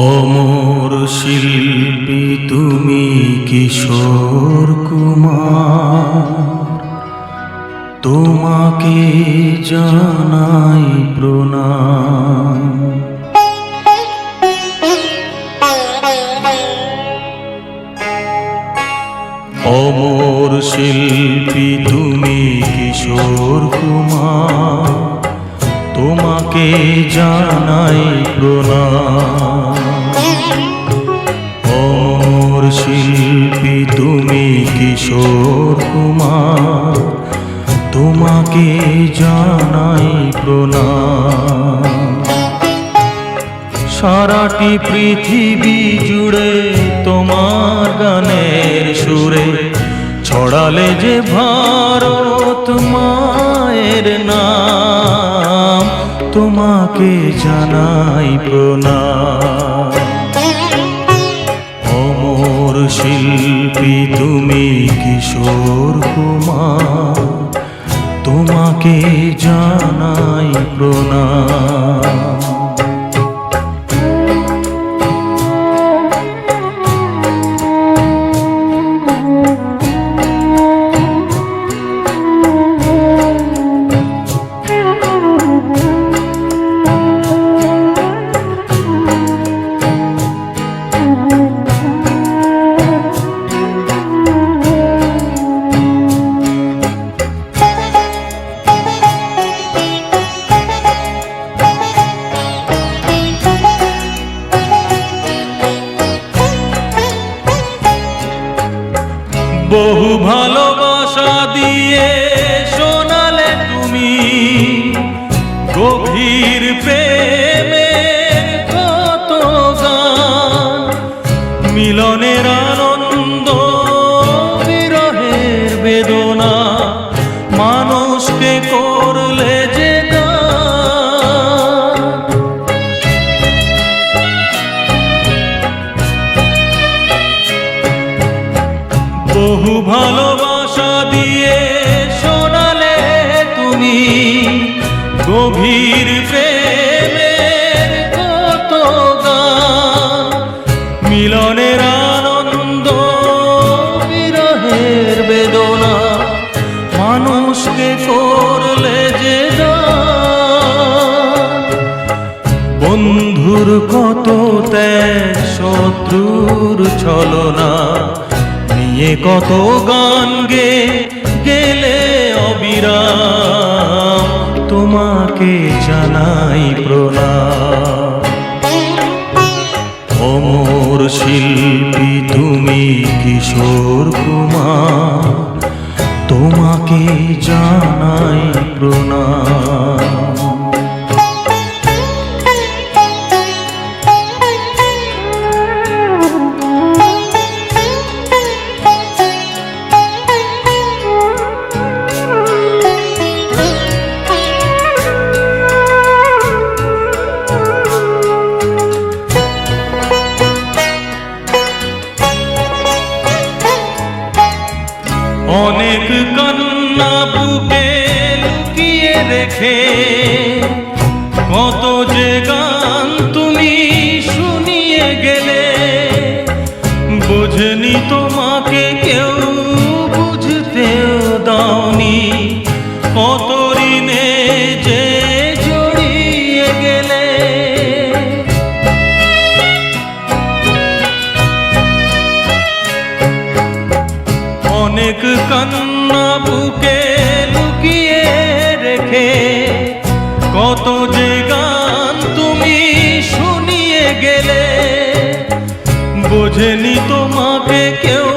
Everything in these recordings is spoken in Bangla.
অমর শিল্পী তুমি কিশোর কুমার, তোমাকে জানাই প্রণাম। অমর শিল্পী তুমি কিশোর কুমার, তোমাকে জানাই প্রণাম। অমর শিল্পী তুমি কিশোর কুমার, তোমাকে জানাই প্রণাম। সারাটি পৃথিবী জুড়ে তোমার গানের সুরে ছড়ালে যে ভারত মায়ের নাম, তোমাকে জানাই প্রণাম। অমর শিল্পী তুমি কিশোর কুমার, তোমাকে জানাই প্রণাম। বহু ভালোবাসা দিয়ে শোনালে তুমি গভীর প্রেমের কত গান, মিলনের আনন্দ বিরহের বেদনা মানুষকে করলে যে গান। বহু ভালোবাসা দিয়ে শোনালে তুমি গভীর প্রেমের কত গান, মিলনের আনন্দ বিরহের বেদনা মানুষকে করলে যে গান। বন্ধুর কত ত্যাগ শত্রুর ছলনা নিয়ে কত গান গেলে অবিরাম, তোমাকে জানাই প্রণাম। অমর শিল্পী তুমি কিশোর কুমার, তোমাকে জানাই প্রণাম। অনেক কান্না বুকে লুকিয়ে রেখে কত যে গান তুমি শুনিয়ে গেলে, বুঝনি তোমাকে কেউ বুঝতেও দাওনি, কত ঋণে যে জড়িয়ে গেলে। অনেক কান্না বুকে লুকিয়ে রেখে কত যে গান তুমি শুনিয়ে গেলে, বোঝেনি তোমাকে কেউ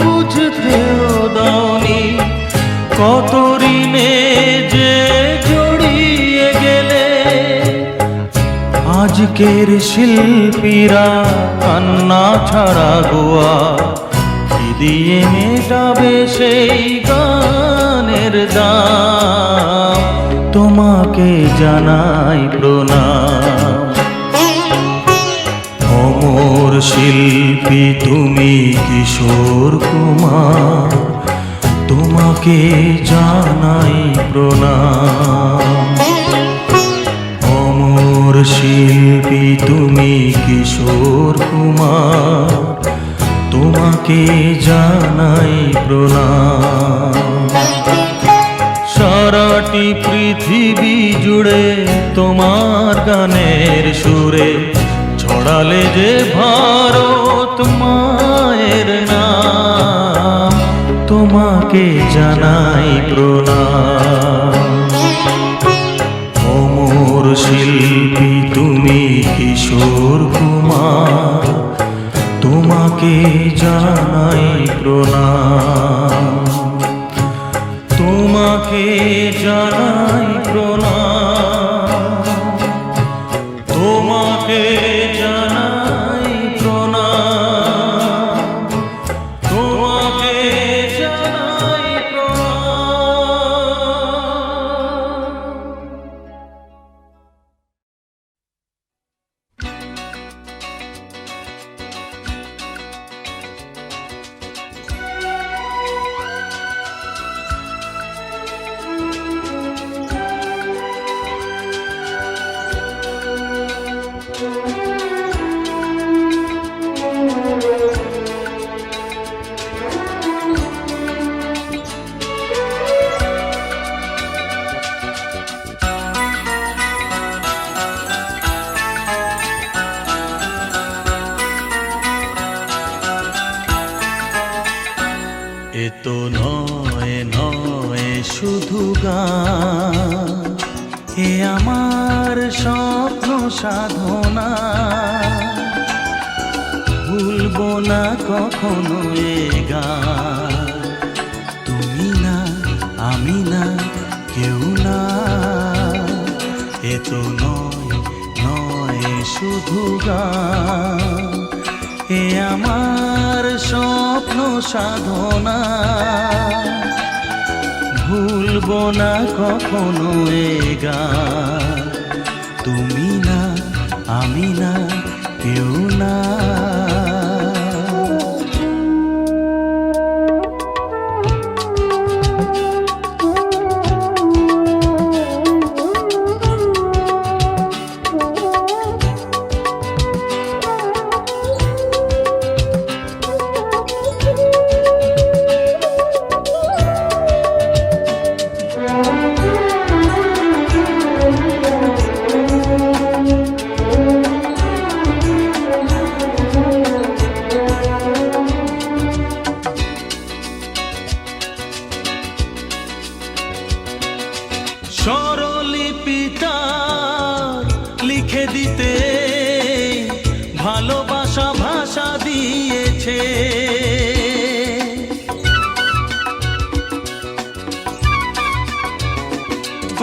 বুঝতেও দাওনি, কত ঋণে যে জড়িয়ে গেলে। আজকের শিল্পীরা কান্না ছাড়া গোয়া কি দিয়ে মেটাবে সেই গানের দাম, তোমাকে জানাই প্রণাম। অমর শিল্পী তুমি কিশোর কুমার, তোমাকে জানাই প্রণাম। প্রণাম। সারাটি পৃথিবী জুড়ে তোমার গানের সুরে ছড়ালে যে ভারত মায়ের নাম, তোমাকে জানাই প্রণাম। অমর শিল্পী তুমি কিশোর কুমার, তোমাকে জানাই প্রণাম। তোমাকে জানাই প্রণাম, তোমাকে জানাই প্রণাম, তোমাকে জানাই এ তো নয় নয় শুধু গান, এ আমার স্বপ্ন সাধনা। ভুলবো না কখনো এ গান, তুমি না আমি না কেউ না। এ তো নয় নয় শুধু গান, এ আমার স্বপ্ন সাধনা। ভুলবো না কখনো এ গান, তুমি না আমি না কেউ না। স্বরলিপিটা লিখে দিতে ভালোবাসা ভাষা দিয়েছে।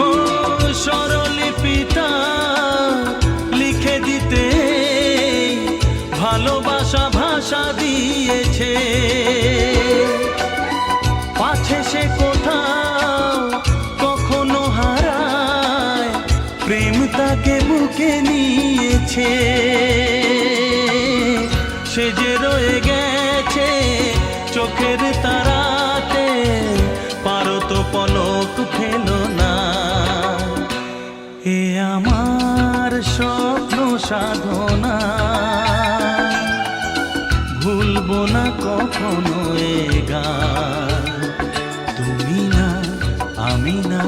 ও স্বরলিপিটা লিখে দিতে ভালোবাসা ভাষা দিয়েছে। পাছে সে কোথাও কখনো হারায়, প্রেম তাকে বুকে নিয়েছে। সে যে রয়ে গেছে চোখের তারাতে, পারো তো পলক ফেলো না। এ আমার স্বপ্ন সাধনা, ভুলবো না কখনো এ গান, তুমি না আমি না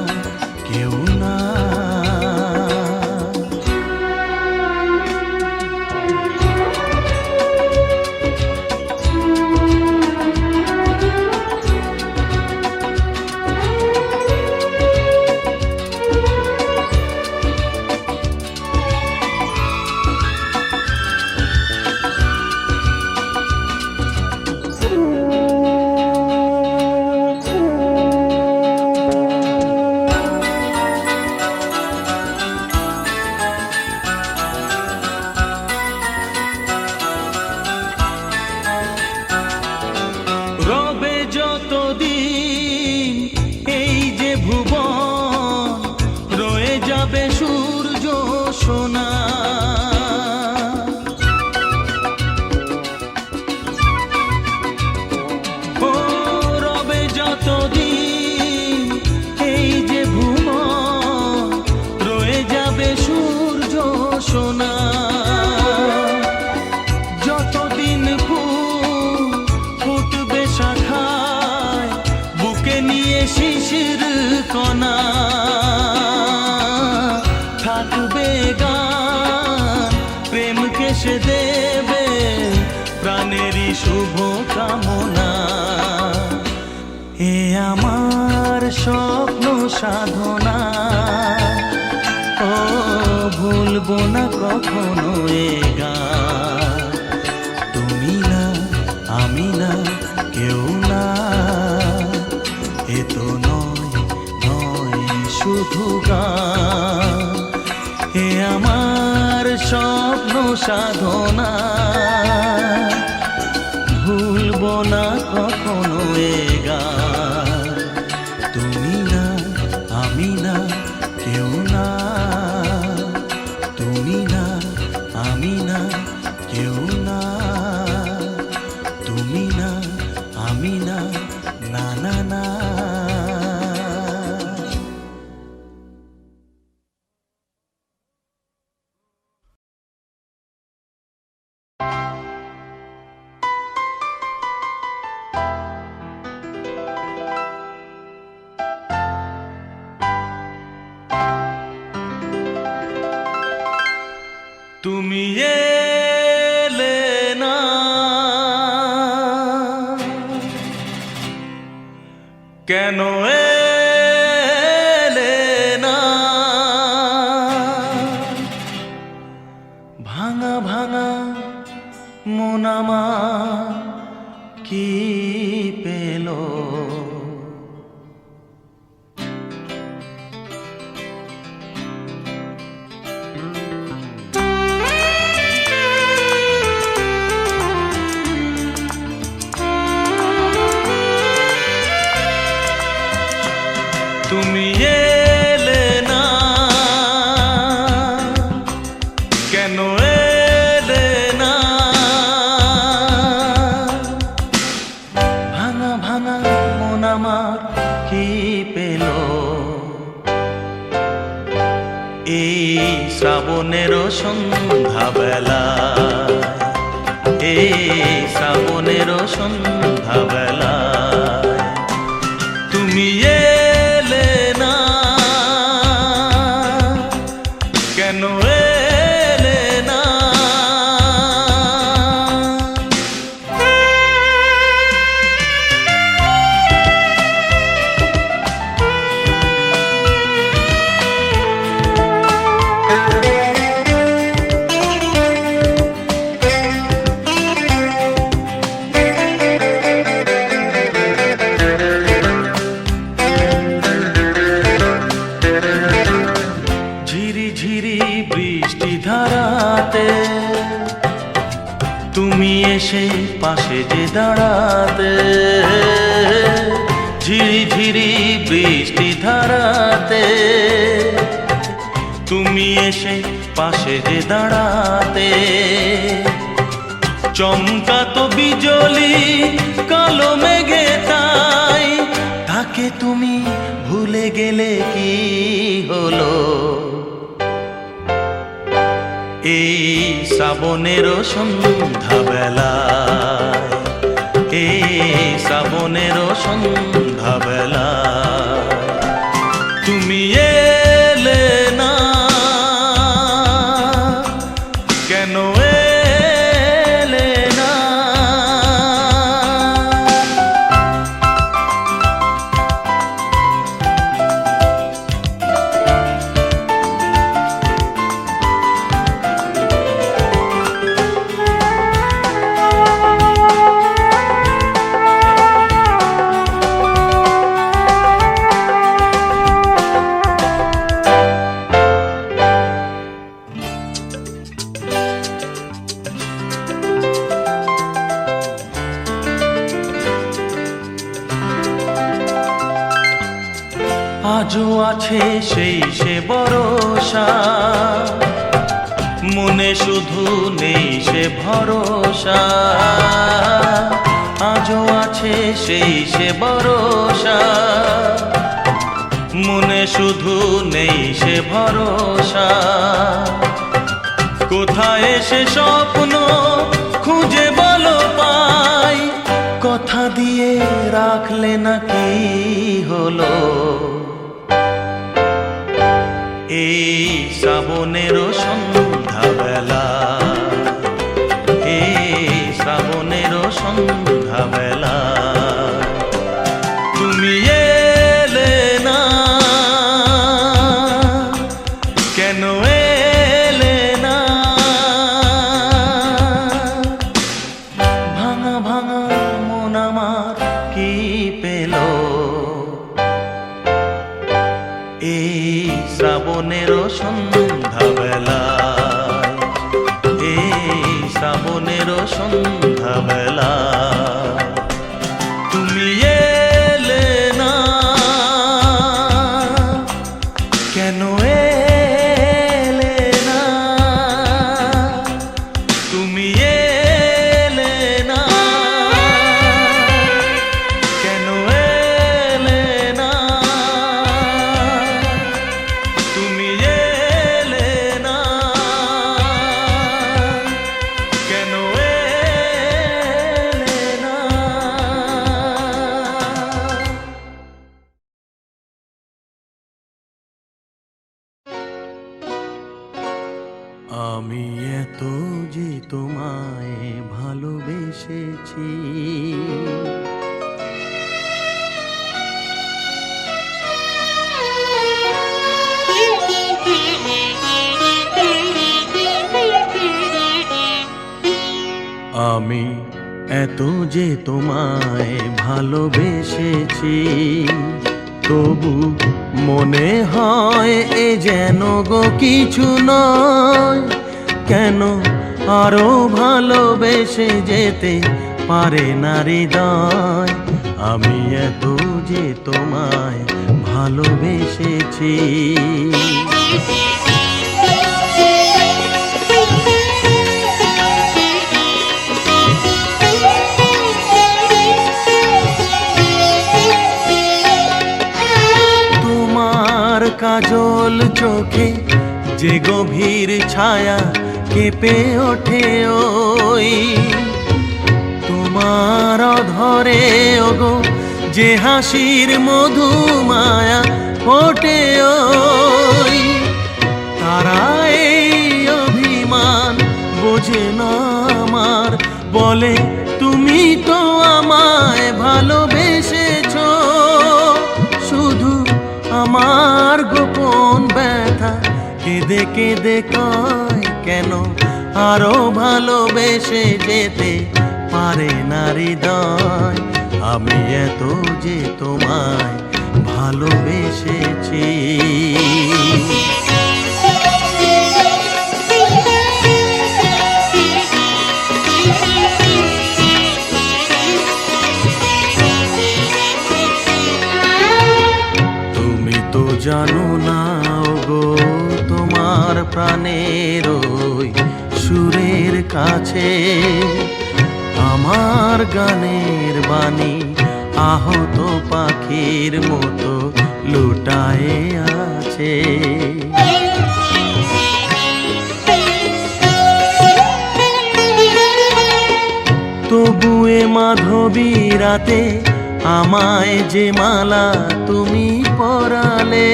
কেউ না। রবে যতদিন এই যে ভুবন, রয়ে যাবে সূর্য সোনা। ও রবে যতদিন এই যে ভুবন, রয়ে যাবে সূর্য সোনা। যতদিন ফুল ফুটবে শাখায়, এসে দেবে প্রাণেরই শুভ কামনা। এ আমার স্বপ্ন সাধনা, ও ভুলবো না কখনো এ গান। তুমি না আমি না কেউ না, এ তো নয় নয় শুধু গান। এ আমার স্বপ্ন সাধনা, ভুলবো না কখনো এ গান। তুমি না আমি না কেউ না, তুমি না আমি না কেউ না, তুমি না আমি না, না না না। তুমি এলে না, কেন এলে না? ভাঙা ভাঙা মন আমার কি পেল? তুমি এলে না, কেন এলে না? ভাঙা ভাঙা মন আমার কি পেল? এই শ্রাবণের সন্ধ্যাবেলা, এই শ্রাবণের সন্ধ্যাবেলা তুমি এলে না, কেন এলে না? ধারাতে তুমি এসে পাশে যে দাঁড়াতে, ঝিরি ঝিরি বৃষ্টি ধারাতে তুমি এসে পাশে যে দাঁড়াতে। চমকাতো বিজলি কালো মেঘে তাই, তাকে তুমি ভুলে গেলে কি হলো? এই শ্রাবণের সন্ধ্যাবেলায়, এই শ্রাবণের সন্ধ্যাবেলায় তুমি এলে না, কেন এলে না? আজও আছে সেই সে ভরসা, মনে শুধু নেই সে ভরসা। আজও আছে সেই সে ভরসা, মনে শুধু নেই সে ভরসা। কোথায় সে স্বপ্ন খুঁজে বলো পাই, কথা দিয়ে রাখলে নাকি হলো? এই শ্রাবণের সন্ধ্যাবেলা, কেন এলে না? ভাঙা ভাঙা মন আমার কি পেল এই শ্রাবণের সন্ধ্যাবেলায়, এই শ্রাবণের সন্ধ্যাবেলায় তুমি এলে না? কেন এলে না? তুমি এলে না? কেন এলে না? তুমি এলে না? কেন এলে না? আমি এত যে তোমায় ভালোবেসেছি, আমি এত যে তোমায় ভালোবেসেছি, তবু মনে হয় এ যেন গো কিছু নয়। কেন আরো ভালোবেসে যেতে পারে না হৃদয়? আমি এত যে তোমায় ভালোবেসেছি। কাজল চোখে যে গভীর ছায়া কেঁপে ওঠে ওই তোমার ধরে ওগো, যে হাসির মধু মায়া ফোটে ওই তারা এই অভিমান বোঝে না আমার, বলে তুমি তো আমায় ভালোবেসেছো। শুধু আমার গোপন ব্যথা কেঁদে কেঁদে কয়, কেন আরো ভালোবেসে যেতে পারে না হৃদয়? আমি এত যে তোমায় ভালোবেসেছি। জানো না গো, তোমার প্রাণের ওই সুরের কাছে আমার গানের বাণী আহত পাখির মতো লুটায়ে আছে। তবু এ মাধবী রাতে আমায় যে মালা তুমি পরালে,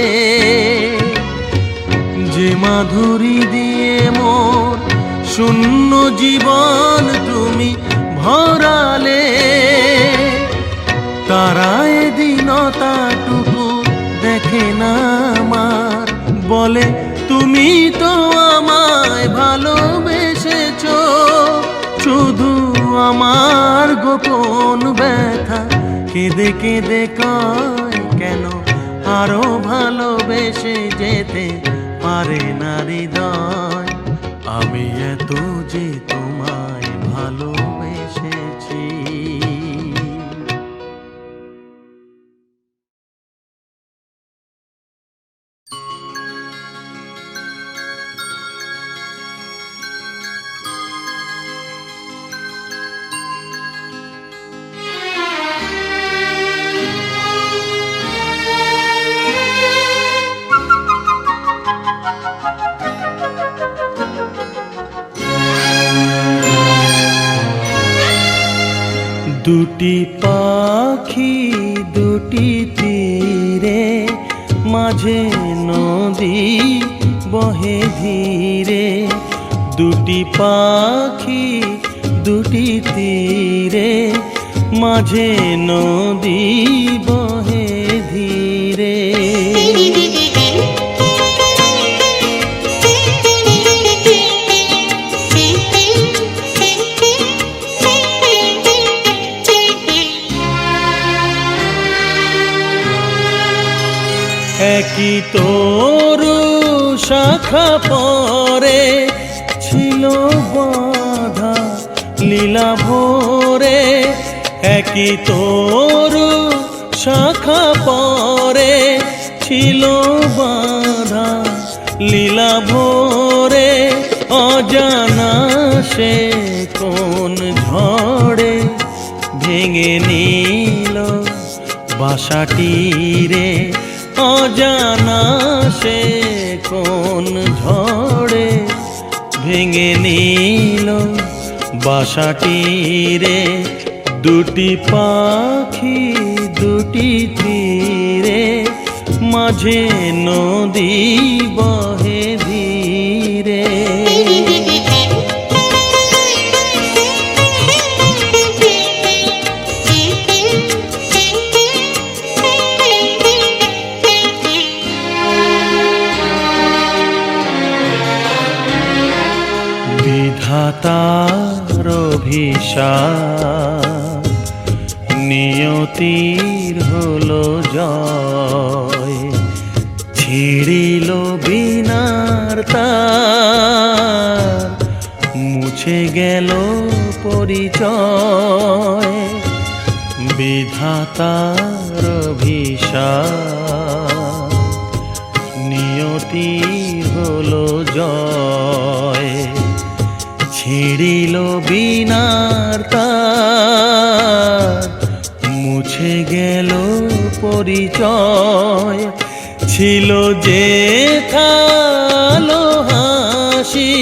যে মাধুরী দিয়ে মোর শূন্য জীবন তুমি ভরালে, তারা এদিনতাটুকু দেখে না আমার, বলে তুমি তো আমায় ভালোবেসেছো। শুধু আমার গোপন ব্যথা কেঁদে কেঁদে কয়, কেন আরো ভালোবেসে যেতে পারে না হৃদয়? আমি এত যে তোমায় ভালোবেসেছি। দুটি পাখি দুটি তীরে, মাঝে নদী বহে ধীরে। দুটি পাখি দুটি তীরে, মাঝে নদী বহে ধীরে। একই তরু শাখা পরে ছিল বাঁধা লীলা ভোরে, একই তরু শাখা পরে ছিল বাঁধা লীলা ভোরে। অজানা সে কোন ঝড়ে ভেঙে নিল বাসাটি রে, অজানা সে কোন ঝড়ে ভেঙে নিল বাসাটি রে। দুটি পাখি দুটি তীরে, মাঝে নদী বহে ধীরে। বিধাতার অভিশাপ নিয়তির হলো জয়, ছিড়িল বীণার তার মুছে গেল পরিচয়। বিধাতার অভিশাপ নিয়তির হলো জয়, ছিড়িল বীণার তার মুছে গেল পরিচয়। ছিল যে থালো হাসি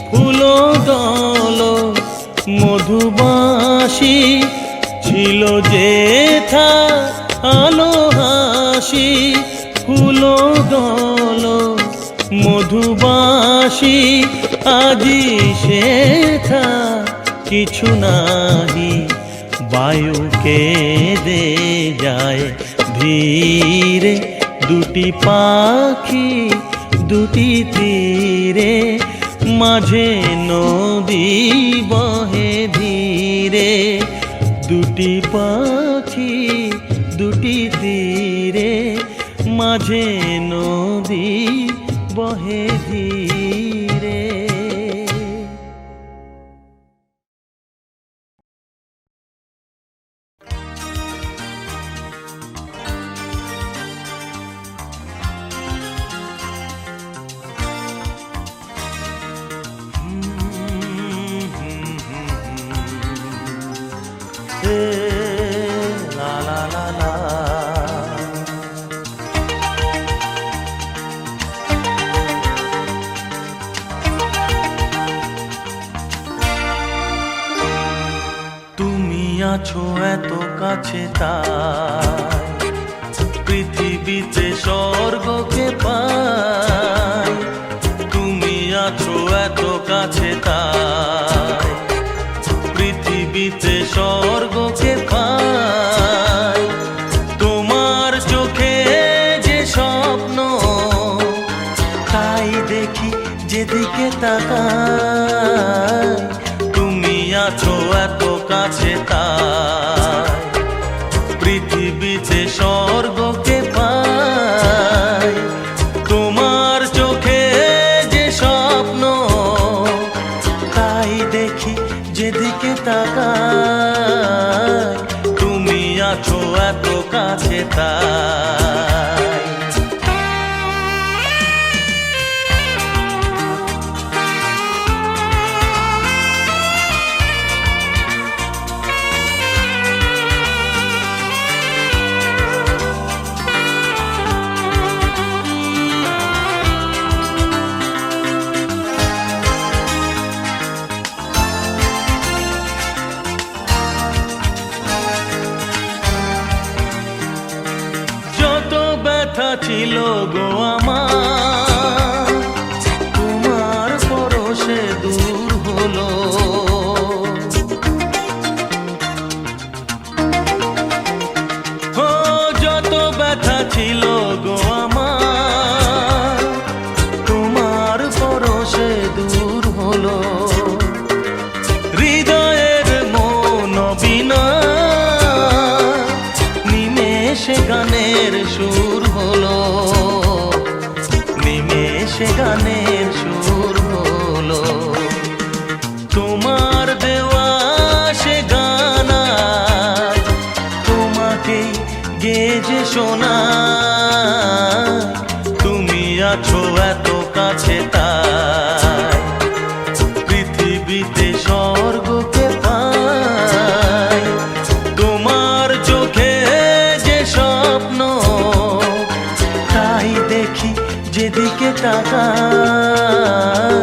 ফুল দল মধুবাসী, ছিল যে থালো হাসি ফুল দল মধুবাসী। আজি সেথা কিছু নাহি, বায়ুকে দে যায় ধীরে। দুটি পাখি দুটি তীরে, মাঝে নদী বহে ধীরে। দুটি পাখি দুটি তীরে, মাঝে নদী বহে ধীরে। La la la la, তুমি আছো এত কাছে তাই পৃথিবীতে স্বর্গকে পাই। তুমি আছো এত কাছে তাই পৃথিবীতে স্বর্গকে পাই। তোমার চোখে যে স্বপ্ন তাই দেখি যেদিকে তাকাই। তুমি আছো এত কাছে তাই পৃথিবীতে স্বর্গকে পাই। তোমার চোখে যে স্বপ্ন তাই দেখি যেদিকে তাকাই। তুমি আছো এত কাছে তাই। ছিল গো আমার তোমার পরশে দূর হলো। ও যত ব্যথা ছিল গো আমার তোমার পরশে দূর হলো। হৃদয়ের মন বিনা নিমেষে গানের সুর হলো। সে গানের সুর হলো। তোমার দেওয়া সে গান তোমাকে গেয়ে যে শোনায়, তুমি আছো এত কাছে তাই পৃথিবীতে স্বর্গকে পাই। তোমার চোখে যে স্বপ্ন তাই দেখি যেদিকে তাকাই,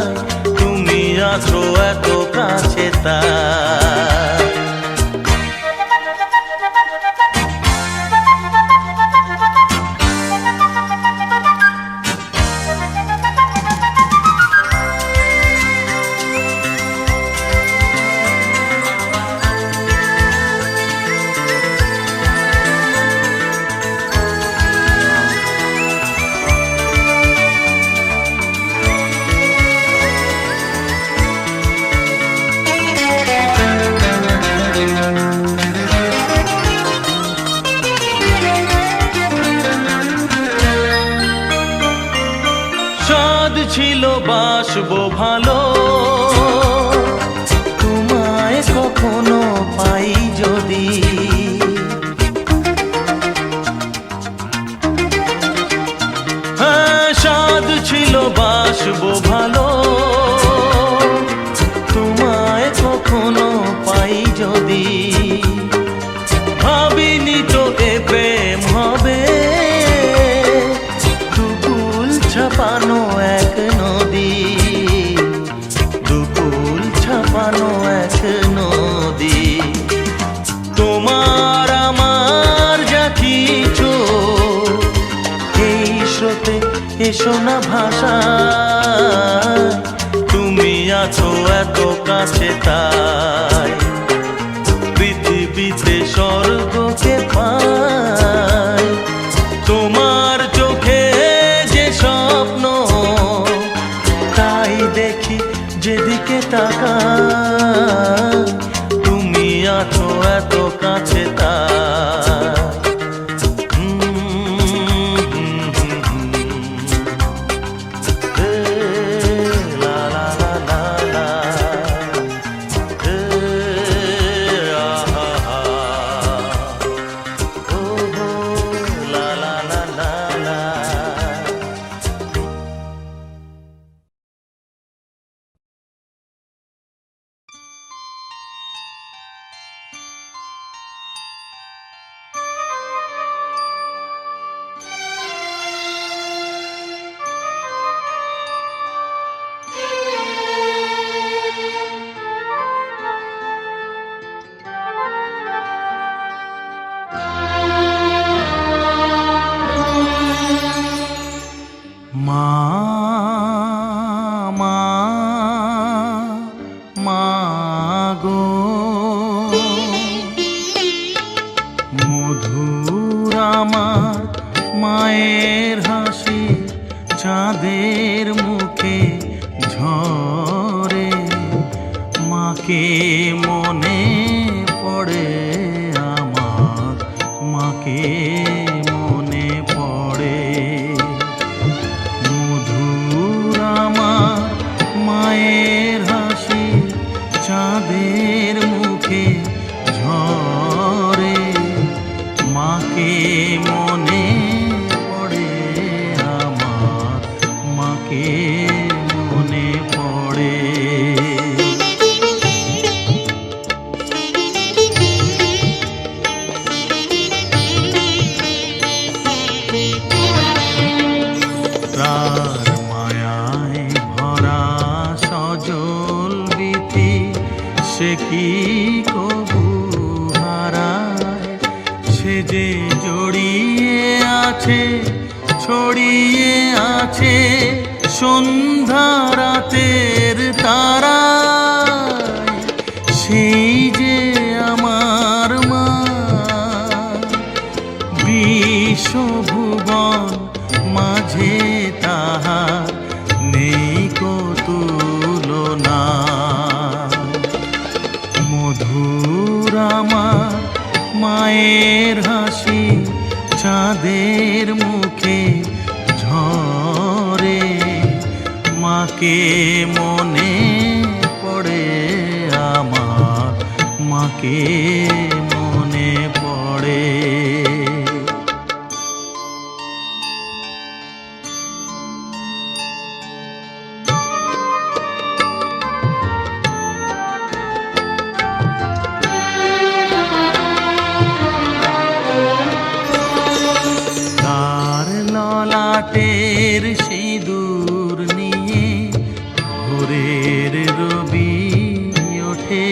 তুমি আছো এত কাছে তাই। সাদ ছিল বাসবো ভালো, তোমায় কখনো পাই যদি। হ্যাঁ, সাদ ছিল বাসবো ভালো, তোমায় কখনো পাই যদি। ভাবিনি তো এ প্রেম হবে, ছাপানো এক নদী, দুকুল ছাপানো এক নদী। তোমার আমার যা কিছু এই স্রোতে এসো না ভাষা, তুমি আছো এত কাছে তাই পৃথিবীতে স্বর্গকে পাই। তোমার চোখে স্বপ্ন তাই দেখি যেদিকে তাকাই, তুমি আছো এত কাছে তাই। লা লা লা লা লা, আহা, ও লা লা লা লা লা। মা মা মা গো, মধুর আমার মায়ের হাসি চাঁদের মুখে ঝরে। মাকে মনে পড়ে আমার, মাকে মনে পড়ে। মায়ের হাসি চাঁদের মুখে ঝরে, মাকে মনে পড়ে আমার, মাকে মনে পড়ে। তার মায়ায় ভরা সজল বিথি সে কি কবু হারায়, সে যে জড়িয়ে আছে ছড়িয়ে আছে সন্ধ্যা রাতের তারায়। সেই যে আমার মা, বিশ্বভুবন মাঝে তাহার নেই কো তুলনা। মধুর আমার মায়ের হাসি চাঁদের মুখে ঝরে, মাকে মনে পড়ে আমার, মাকে মনে পড়ে। তার ললাটের সিঁদুর নিয়ে ভোরের রবি ওঠে,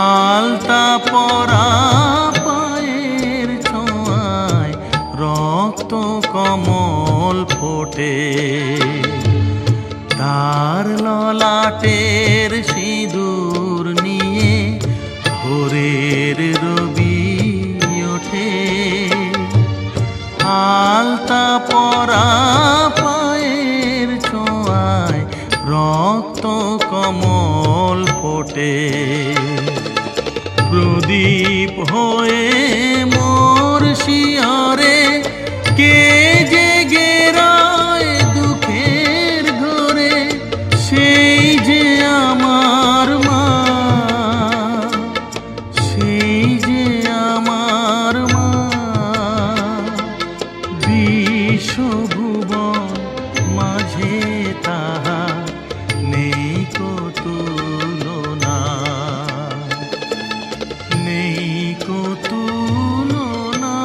আলতা পরা পায়ের ছোঁয়ায় রক্ত কমল ফোটে। তার ললাটের সিঁদুর নিয়ে ভোরের রবি ওঠে, আলতা পরা পায়ের ছোঁয়ায় রক্ত কমল ফোটে। প্রদীপ হয়ে মোর শিয়রে কে জেগে রয় দুঃখের ঘরে, সেই যে আমার মা, সেই যে আমার মা। বিশ্বভুবন মাঝে তাহার নেই কো তুলনা, নেই কো তুলনা।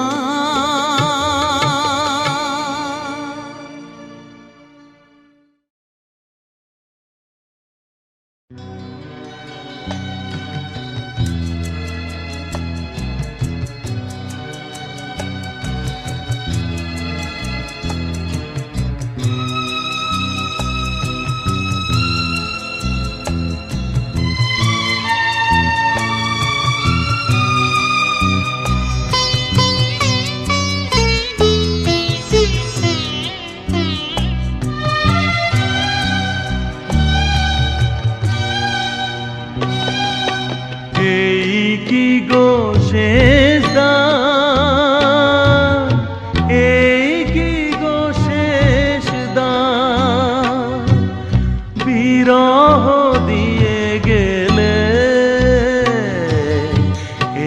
এই কি গো শেষ দান, এই কি গো শেষ দান, বিরহ দিয়ে গেলে।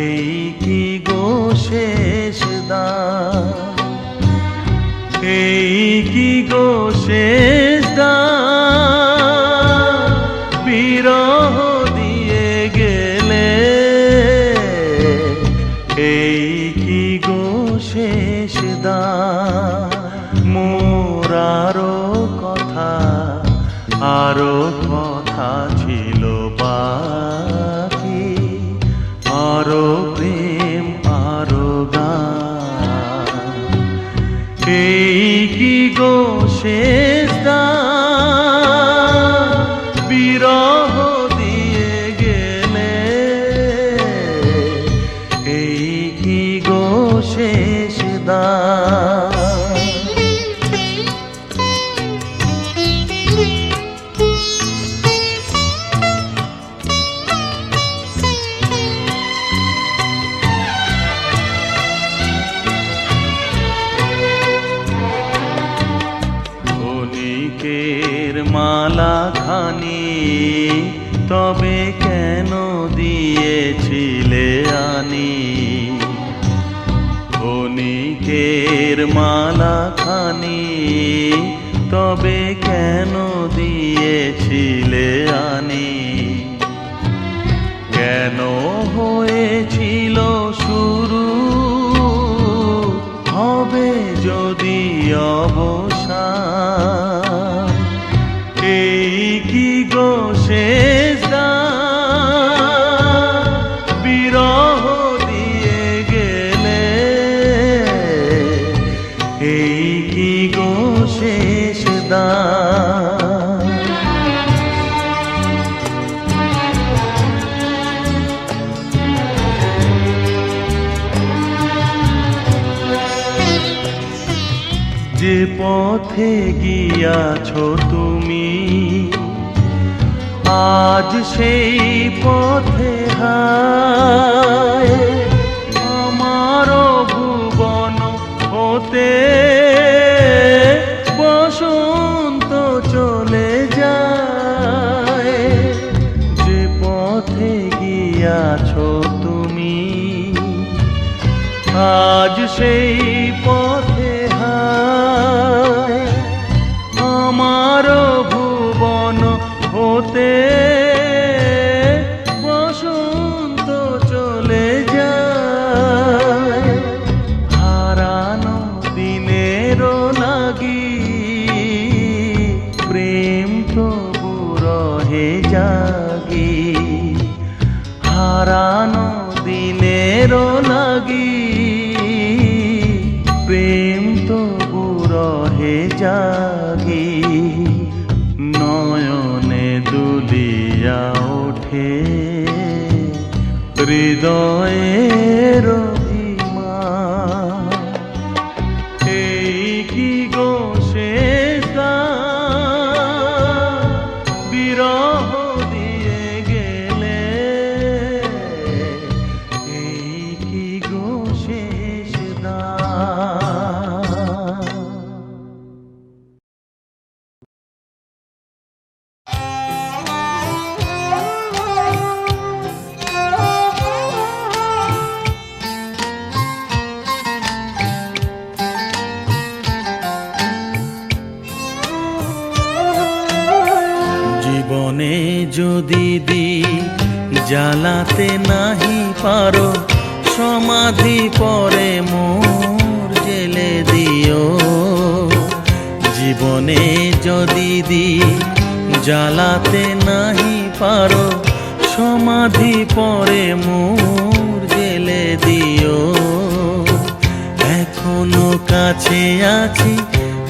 এই কি গো শেষ দান, এই কি গো শেষ দান, বিরহ দিয়ে গেলে। এই কি গো শেষ দান। মোর আরো কথা, আরো কথা ছিল বাকি, আরো প্রেম আরো গান। এই কি গো শেষ দান, বিরহ দিয়ে গেলে। এই কি গো শেষ দান। ক্ষণিকের মালা খানি তবে কেন দিয়েছিলে আনি, ক্ষণিকের মালা খানি তবে কেন দিয়েছিলে আনি। কেন হয়েছিল শুরু, হবে যদি অবসান। এই কি গো শেষ দান, বিরহ দিয়ে গেলে। এই কি গো শেষ দান। যে পথে গিয়াছ তুমি, আজ সেই পথে হায়। আমার ভুবন হতে বসন্ত সেই পথে হায় আমার ভুবন হতে বসন্ত চলে যায় হারানো দিনের লাগি প্রেম তবু রহে জাগি হারানো দিনের লাগি প্রেম তবু রহে জাগি নয়নে দুলিয়া ওঠে হৃদয়ের অভিমান এই কি গো শেষ গান বিরহ দিয়ে গেলে এই কি গো শেষ দান জীবনে যদি জ্বালাতে নাহি পারো সমাধি পরে মোর জেলে দিও জীবনে যদি জ্বালাতে নাহি পারো সমাধি পরে মোর জেলে দিও এখনো কাছে আছি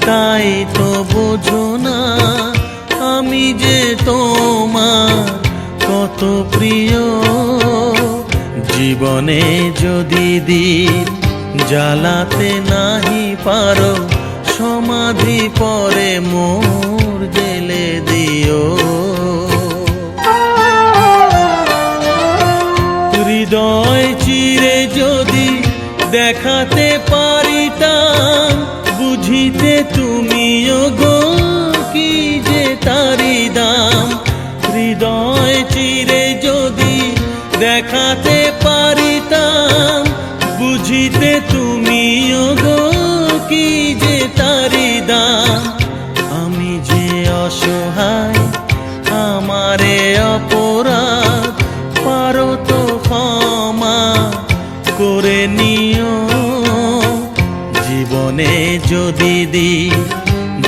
তাই তো বোঝো না আমি যে তোমার কত প্রিয় জীবনে যদি জ্বালাতে নাহি পারো সমাধি পরে মোর জেলে দিও হৃদয় চিরে যদি দেখাতে পারিতাম বুঝিতে তুমিও গো কি যে তারি দাম হৃদয় চিরে যদি দেখাতে পারিতাম বুঝিতে তুমিও গো কি যে তারি দাম আমি যে অসহায় আমারে অপরাধ পারো তো ক্ষমা করে নিও জীবনে যদি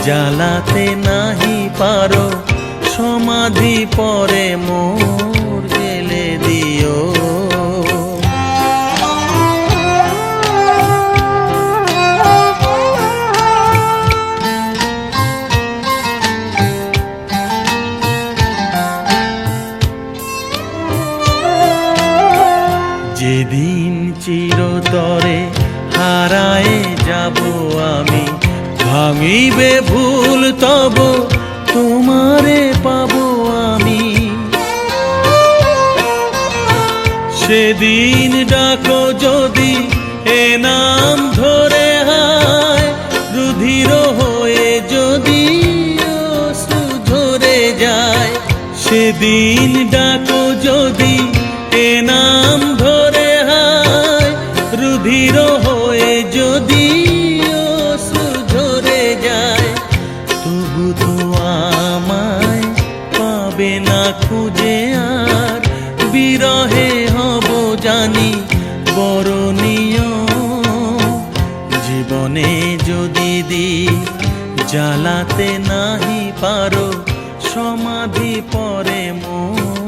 জ্বালাতে নাহি পারো সমাধি পরে মোর জেলে দিও যেদিন চিরতরে হারায়ে যাব আমি ভাঙিবে ভুল তব তোমারে পাবো আমি সেদিন ডাকো যদি এ নাম ধরে হায় রুধির হয়ে যদি অশ্রু ঝরে যায় সেদিন ডাকো যদি এ নাম ধরে হায় রুধির হয়ে যদি অশ্রু ঝরে যায় তবু তো আমায় পাবে না খুঁজে আর বিরহে হব জানি বরণীয় জীবনে যদি জ্বালাতে নাহি পারো সমাধি পরে মোর